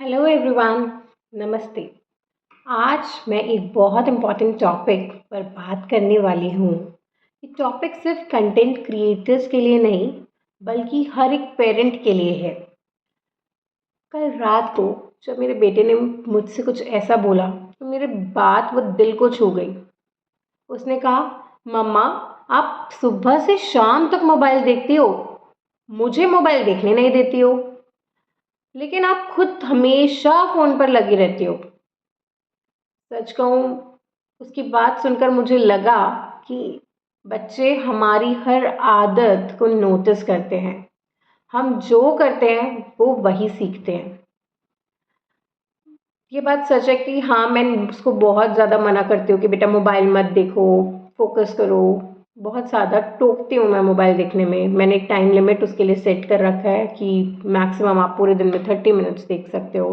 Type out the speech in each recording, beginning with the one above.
Hello everyone, नमस्ते। आज मैं एक बहुत इम्पॉर्टेंट टॉपिक पर बात करने वाली हूँ। ये टॉपिक सिर्फ कंटेंट क्रिएटर्स के लिए नहीं, बल्कि हर एक पेरेंट के लिए है। कल रात को जब मेरे बेटे ने मुझसे कुछ ऐसा बोला तो मेरे बात वो दिल को छू गई। उसने कहा, मम्मा, आप सुबह से शाम तक मोबाइल देखती हो, मुझे मोबाइल देखने नहीं देती हो, लेकिन आप खुद हमेशा फ़ोन पर लगी रहती हो। सच कहूँ, उसकी बात सुनकर मुझे लगा कि बच्चे हमारी हर आदत को नोटिस करते हैं। हम जो करते हैं वो वही सीखते हैं। ये बात सच है कि हाँ, मैं उसको बहुत ज़्यादा मना करती हूँ कि बेटा मोबाइल मत देखो, फोकस करो। बहुत ज़्यादा टोकती हूँ मैं मोबाइल देखने में। मैंने एक टाइम लिमिट उसके लिए सेट कर रखा है कि मैक्सिमम आप पूरे दिन में 30 मिनट्स देख सकते हो।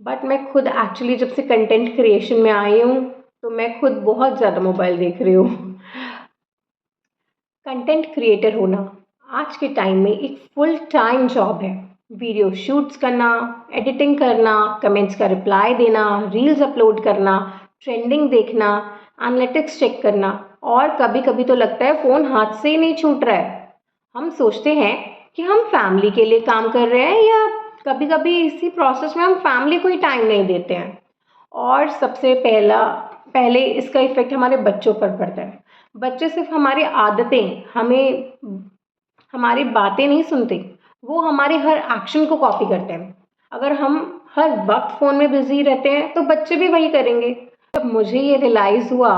बट मैं खुद एक्चुअली जब से कंटेंट क्रिएशन में आई हूँ तो मैं खुद बहुत ज़्यादा मोबाइल देख रही हूँ। कंटेंट क्रिएटर होना आज के टाइम में एक फुल टाइम जॉब है। वीडियो शूट्स करना, एडिटिंग करना, कमेंट्स का रिप्लाई देना, रील्स अपलोड करना, ट्रेंडिंग देखना, एनालिटिक्स चेक करना, और कभी कभी तो लगता है फ़ोन हाथ से ही नहीं छूट रहा है। हम सोचते हैं कि हम फैमिली के लिए काम कर रहे हैं, या कभी कभी इसी प्रोसेस में हम फैमिली को ही टाइम नहीं देते हैं। और सबसे पहले इसका इफ़ेक्ट हमारे बच्चों पर पड़ता है। बच्चे सिर्फ हमारी आदतें, हमारी बातें नहीं सुनते, वो हमारे हर एक्शन को कॉपी करते हैं। अगर हम हर वक्त फ़ोन में बिज़ी रहते हैं तो बच्चे भी वही करेंगे। जब मुझे ये रियलाइज़ हुआ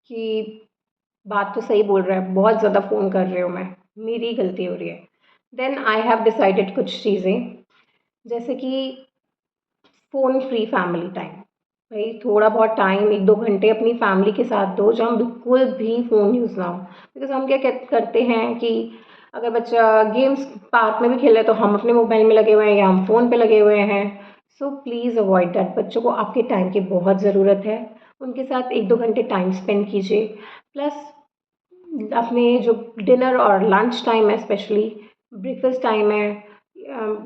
कि बात तो सही बोल रहा है, बहुत ज़्यादा फ़ोन कर रही हूँ मैं, मेरी गलती हो रही है, देन आई हैव डिसाइडेड कुछ चीज़ें, जैसे कि फ़ोन फ्री फैमिली टाइम। भाई थोड़ा बहुत टाइम 1-2 घंटे अपनी फैमिली के साथ दो, जहाँ बिल्कुल भी फ़ोन यूज़ ना हो। बिकॉज़ हम क्या करते हैं कि अगर बच्चा गेम्स पार्क में भी खेल रहा है तो हम अपने मोबाइल में लगे हुए हैं या हम फ़ोन पे लगे हुए हैं। So please avoid that. बच्चों को आपके टाइम की बहुत ज़रूरत है। उनके साथ 1-2 घंटे टाइम स्पेंड कीजिए। प्लस अपने जो डिनर और लंच टाइम है, स्पेशली ब्रेकफास्ट टाइम है,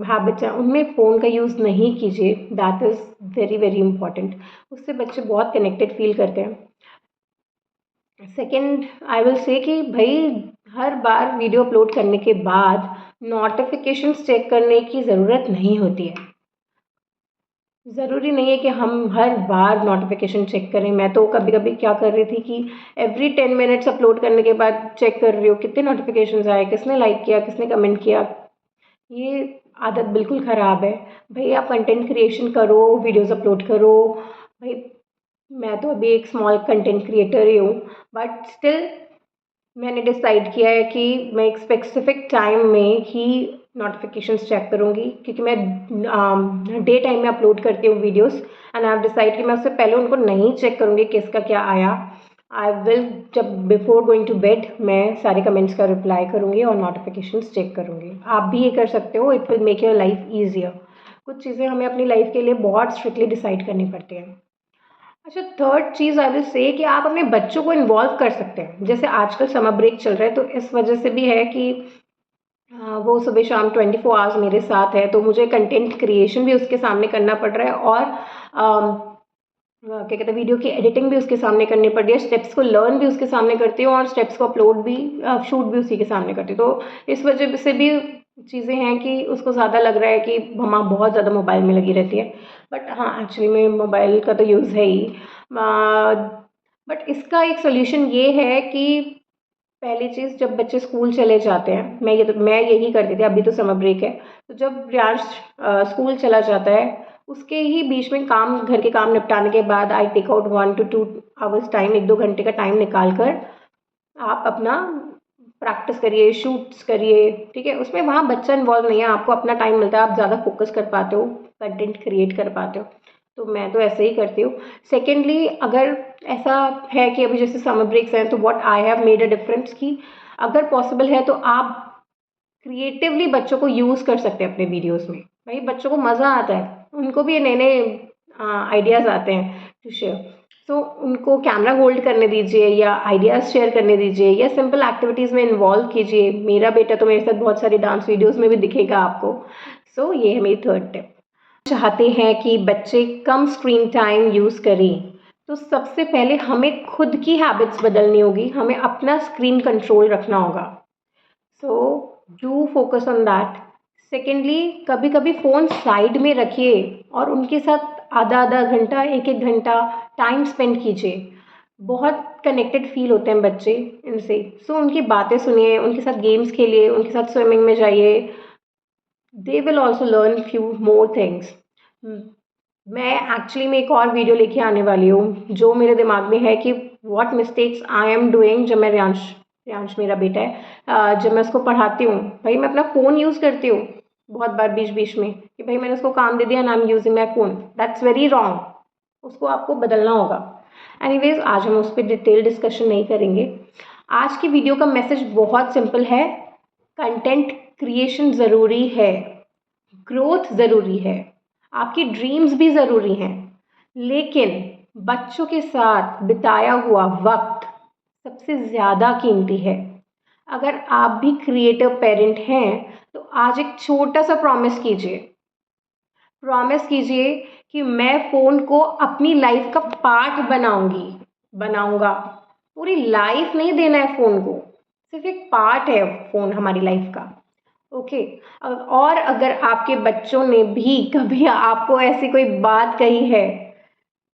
हैबिट्स हैं, उनमें फ़ोन का यूज़ नहीं कीजिए। That is very very important. उससे बच्चे बहुत कनेक्टेड फील करते हैं। सेकंड, आई विल से कि भाई हर बार वीडियो अपलोड करने के बाद नोटिफिकेशंस चेक करने की ज़रूरत नहीं होती है। ज़रूरी नहीं है कि हम हर बार नोटिफिकेशन चेक करें। मैं तो कभी कभी क्या कर रही थी कि एवरी 10 मिनट्स अपलोड करने के बाद चेक कर रही हूँ कितने नोटिफिकेशंस आए, किसने लाइक किया, किसने कमेंट किया। ये आदत बिल्कुल ख़राब है। भाई आप कंटेंट क्रिएशन करो, वीडियोस अपलोड करो। भाई मैं तो अभी एक स्मॉल कंटेंट क्रिएटर ही हूँ, बट स्टिल मैंने डिसाइड किया है कि मैं एक स्पेसिफिक टाइम में ही नोटिफिकेशंस चेक करूँगी, क्योंकि मैं डे टाइम में अपलोड करती हूँ videos, and I have decide कि मैं उससे पहले उनको नहीं चेक करूँगी किसका क्या आया। आई विल, जब बिफोर गोइंग टू बेड मैं सारे कमेंट्स का रिप्लाई करूँगी और नोटिफिकेशंस चेक करूँगी। आप भी ये कर सकते हो। It will make your life easier. कुछ चीज़ें हमें अपनी लाइफ के लिए बहुत स्ट्रिक्टली डिसाइड करनी पड़ती हैं। अच्छा, third cheese I will say कि आप अपने बच्चों को इन्वॉल्व कर सकते हैं। जैसे आजकल समर ब्रेक चल रहा है तो इस वजह से भी है कि वो सुबह शाम 24 आवर्स मेरे साथ है, तो मुझे कंटेंट क्रिएशन भी उसके सामने करना पड़ रहा है, और क्या कहते हैं, वीडियो की एडिटिंग भी उसके सामने करनी पड़ रही है। स्टेप्स को लर्न भी उसके सामने करती हूँ और स्टेप्स को अपलोड भी, शूट भी उसी के सामने करती हूँ। तो इस वजह से भी चीज़ें हैं कि उसको ज़्यादा लग रहा है कि मम्मा बहुत ज़्यादा मोबाइल में लगी रहती है। बट हाँ, एक्चुअली में मोबाइल का तो यूज़ है ही। बट इसका एक सोल्यूशन ये है कि पहली चीज़, जब बच्चे स्कूल चले जाते हैं, मैं यही करती थी, अभी तो समर ब्रेक है, तो जब रियांश स्कूल चला जाता है उसके ही बीच में घर के काम निपटाने के बाद I take out 1 to 2 hours time, 1-2 घंटे का टाइम निकाल कर आप अपना प्रैक्टिस करिए, शूट्स करिए। ठीक है, उसमें वहाँ बच्चा इन्वॉल्व नहीं है, आपको अपना टाइम मिलता है, आप ज़्यादा फोकस कर पाते हो, कंटेंट क्रिएट कर पाते हो। तो मैं तो ऐसे ही करती हूँ। सेकेंडली, अगर ऐसा है कि अभी जैसे समर ब्रेक्स हैं, तो what I have made a difference कि अगर पॉसिबल है तो आप क्रिएटिवली बच्चों को यूज़ कर सकते हैं अपने वीडियोस में। भाई बच्चों को मज़ा आता है, उनको भी नए नए आइडियाज़ आते हैं टू शेयर। सो उनको कैमरा होल्ड करने दीजिए, या आइडियाज़ शेयर करने दीजिए, या सिंपल एक्टिविटीज़ में इन्वॉल्व कीजिए। मेरा बेटा तो मेरे साथ बहुत सारी डांस वीडियोस में भी दिखेगा आपको। सो ये है मेरी थर्ड टिप। चाहते हैं कि बच्चे कम स्क्रीन टाइम यूज़ करें, तो सबसे पहले हमें खुद की हैबिट्स बदलनी होगी, हमें अपना स्क्रीन कंट्रोल रखना होगा। So do focus on that. Secondly, कभी कभी फ़ोन साइड में रखिए और उनके साथ आधा आधा घंटा, एक एक घंटा टाइम स्पेंड कीजिए। बहुत कनेक्टेड फील होते हैं बच्चे इनसे। सो उनकी बातें सुनिए, उनके साथ गेम्स खेलिए, उनके साथ स्विमिंग में जाइए। They will also learn few more things. मैं एक्चुअली में एक और वीडियो लेके आने वाली हूँ जो मेरे दिमाग में है कि what mistakes I am doing. जब मैं रियांश मेरा बेटा है, जब मैं उसको पढ़ाती हूँ, भाई मैं अपना फ़ोन यूज़ करती हूँ बहुत बार बीच बीच में, कि भाई मैंने उसको काम दे दिया and I am using my phone. That's very wrong. उसको आपको बदलना होगा। एनीवेज, आज हम उस पर डिटेल डिस्कशन नहीं करेंगे। आज की वीडियो का मैसेज बहुत सिंपल है। कंटेंट क्रिएशन ज़रूरी है, ग्रोथ ज़रूरी है, आपकी ड्रीम्स भी ज़रूरी हैं, लेकिन बच्चों के साथ बिताया हुआ वक्त सबसे ज़्यादा कीमती है। अगर आप भी क्रिएटिव पेरेंट हैं तो आज एक छोटा सा प्रॉमिस कीजिए कि मैं फ़ोन को अपनी लाइफ का पार्ट बनाऊंगा। पूरी लाइफ नहीं देना है फ़ोन को, सिर्फ एक पार्ट है फ़ोन हमारी लाइफ का। ओके। और अगर आपके बच्चों ने भी कभी आपको ऐसी कोई बात कही है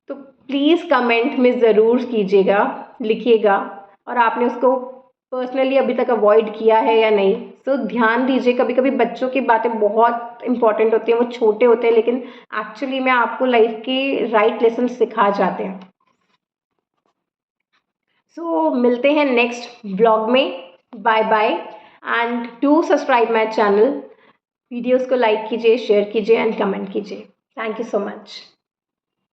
तो प्लीज़ कमेंट में ज़रूर कीजिएगा, लिखिएगा। और आपने उसको पर्सनली अभी तक अवॉइड किया है या नहीं। तो ध्यान दीजिए, कभी कभी बच्चों की बातें बहुत इंपॉर्टेंट होती हैं। वो छोटे होते हैं लेकिन एक्चुअली में आपको लाइफ के राइट लेसन सिखा जाते हैं। सो मिलते हैं नेक्स्ट ब्लॉग में। Bye bye and do subscribe my channel. Videos को लाइक कीजिए, शेयर कीजिए एंड कमेंट कीजिए। Thank you so much.